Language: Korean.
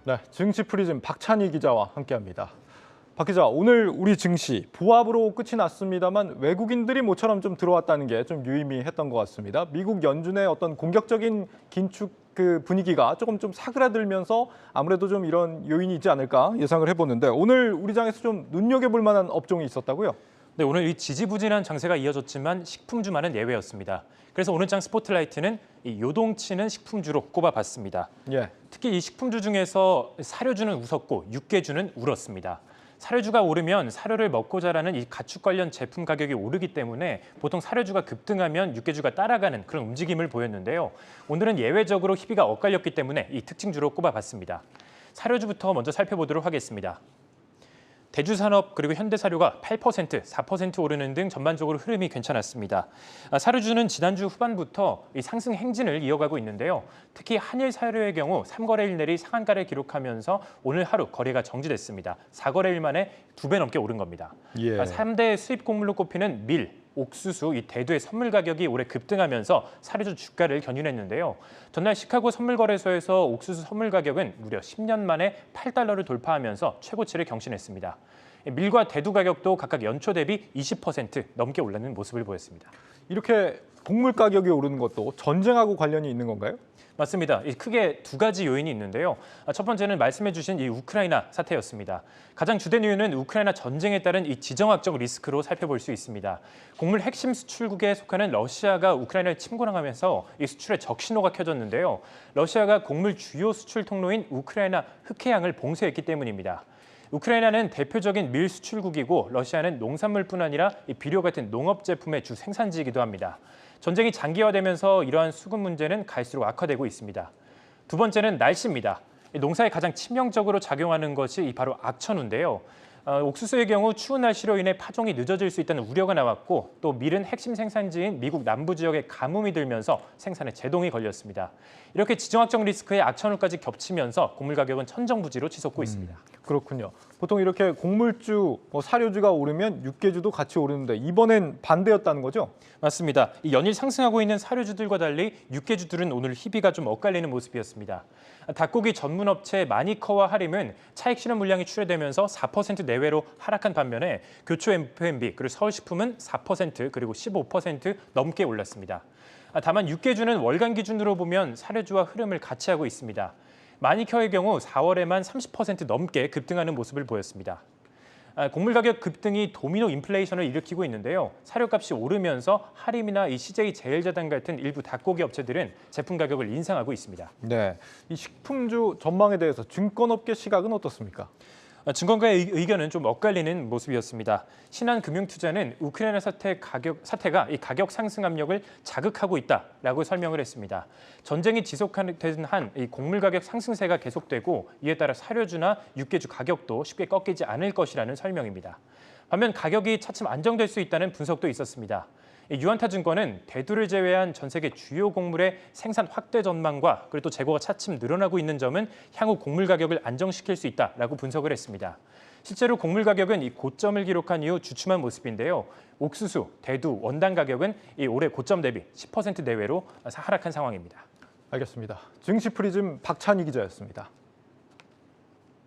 네, 증시 프리즘 박찬희 기자와 함께합니다. 박 기자, 오늘 우리 증시 보합으로 끝이 났습니다만 외국인들이 모처럼 좀 들어왔다는 게 좀 유의미했던 것 같습니다. 미국 연준의 어떤 공격적인 긴축 분위기가 조금 사그라들면서 아무래도 좀 이런 요인이 있지 않을까 예상을 해보는데 오늘 우리 장에서 좀 눈여겨볼 만한 업종이 있었다고요? 네, 오늘 이 지지부진한 장세가 이어졌지만 식품주만은 예외였습니다. 그래서 오늘 장 스포트라이트는 이 요동치는 식품주로 꼽아봤습니다. 예. 특히 이 식품주 중에서 사료주는 웃었고 육개주는 울었습니다. 사료주가 오르면 사료를 먹고 자라는 이 가축 관련 제품 가격이 오르기 때문에 보통 사료주가 급등하면 육개주가 따라가는 그런 움직임을 보였는데요. 오늘은 예외적으로 희비가 엇갈렸기 때문에 이 특징주로 꼽아봤습니다. 사료주부터 먼저 살펴보도록 하겠습니다. 대주산업 그리고 현대사료가 8%, 4% 오르는 등 전반적으로 흐름이 괜찮았습니다. 사료주는 지난주 후반부터 이 상승 행진을 이어가고 있는데요. 특히 한일사료의 경우 3거래일 내리 상한가를 기록하면서 오늘 하루 거래가 정지됐습니다. 4거래일 만에 2배 넘게 오른 겁니다. 예. 3대 수입 곡물로 꼽히는 밀, 옥수수, 이 대두의 선물 가격이 올해 급등하면서 사료주 주가를 견인했는데요. 전날 시카고 선물거래소에서 옥수수 선물 가격은 무려 10년 만에 $8를 돌파하면서 최고치를 경신했습니다. 밀과 대두 가격도 각각 연초 대비 20% 넘게 올랐는 모습을 보였습니다. 이렇게 곡물 가격이 오르는 것도 전쟁하고 관련이 있는 건가요? 맞습니다. 크게 두 가지 요인이 있는데요. 첫 번째는 말씀해 주신 이 우크라이나 사태였습니다. 가장 주된 이유는 우크라이나 전쟁에 따른 이 지정학적 리스크로 살펴볼 수 있습니다. 곡물 핵심 수출국에 속하는 러시아가 우크라이나를 침공하면서 이 수출에 적신호가 켜졌는데요. 러시아가 곡물 주요 수출 통로인 우크라이나 흑해양을 봉쇄했기 때문입니다. 우크라이나는 대표적인 밀 수출국이고 러시아는 농산물뿐 아니라 비료 같은 농업 제품의 주 생산지이기도 합니다. 전쟁이 장기화되면서 이러한 수급 문제는 갈수록 악화되고 있습니다. 두 번째는 날씨입니다. 농사에 가장 치명적으로 작용하는 것이 바로 악천후인데요. 옥수수의 경우 추운 날씨로 인해 파종이 늦어질 수 있다는 우려가 나왔고 또 밀은 핵심 생산지인 미국 남부 지역에 가뭄이 들면서 생산에 제동이 걸렸습니다. 이렇게 지정학적 리스크의 악천후까지 겹치면서 곡물 가격은 천정부지로 치솟고 있습니다. 그렇군요. 보통 이렇게 곡물주, 사료주가 오르면 육개주도 같이 오르는데 이번엔 반대였다는 거죠? 맞습니다. 이 연일 상승하고 있는 사료주들과 달리 육개주들은 오늘 희비가 좀 엇갈리는 모습이었습니다. 닭고기 전문 업체 마니커와 하림은 차익 실현 물량이 출회되면서 4% 내외로 하락한 반면에 교초 F&B 그리고 서울식품은 4% 그리고 15% 넘게 올랐습니다. 다만 육개주는 월간 기준으로 보면 사료주와 흐름을 같이 하고 있습니다. 마니커의 경우 4월에만 30% 넘게 급등하는 모습을 보였습니다. 곡물 가격 급등이 도미노 인플레이션을 일으키고 있는데요. 사료값이 오르면서 하림이나 이 CJ 제일제당 같은 일부 닭고기 업체들은 제품 가격을 인상하고 있습니다. 네, 이 식품주 전망에 대해서 증권업계 시각은 어떻습니까? 증권가의 의견은 좀 엇갈리는 모습이었습니다. 신한금융투자는 우크라이나 사태가 이 가격 상승 압력을 자극하고 있다라고 설명을 했습니다. 전쟁이 지속되는 한 이 곡물 가격 상승세가 계속되고 이에 따라 사료주나 육개주 가격도 쉽게 꺾이지 않을 것이라는 설명입니다. 반면 가격이 차츰 안정될 수 있다는 분석도 있었습니다. 유안타증권은 대두를 제외한 전 세계 주요 곡물의 생산 확대 전망과 그리고 또 재고가 차츰 늘어나고 있는 점은 향후 곡물 가격을 안정시킬 수 있다라고 분석을 했습니다. 실제로 곡물 가격은 이 고점을 기록한 이후 주춤한 모습인데요. 옥수수, 대두, 원당 가격은 이 올해 고점 대비 10% 내외로 하락한 상황입니다. 알겠습니다. 증시 프리즘 박찬희 기자였습니다.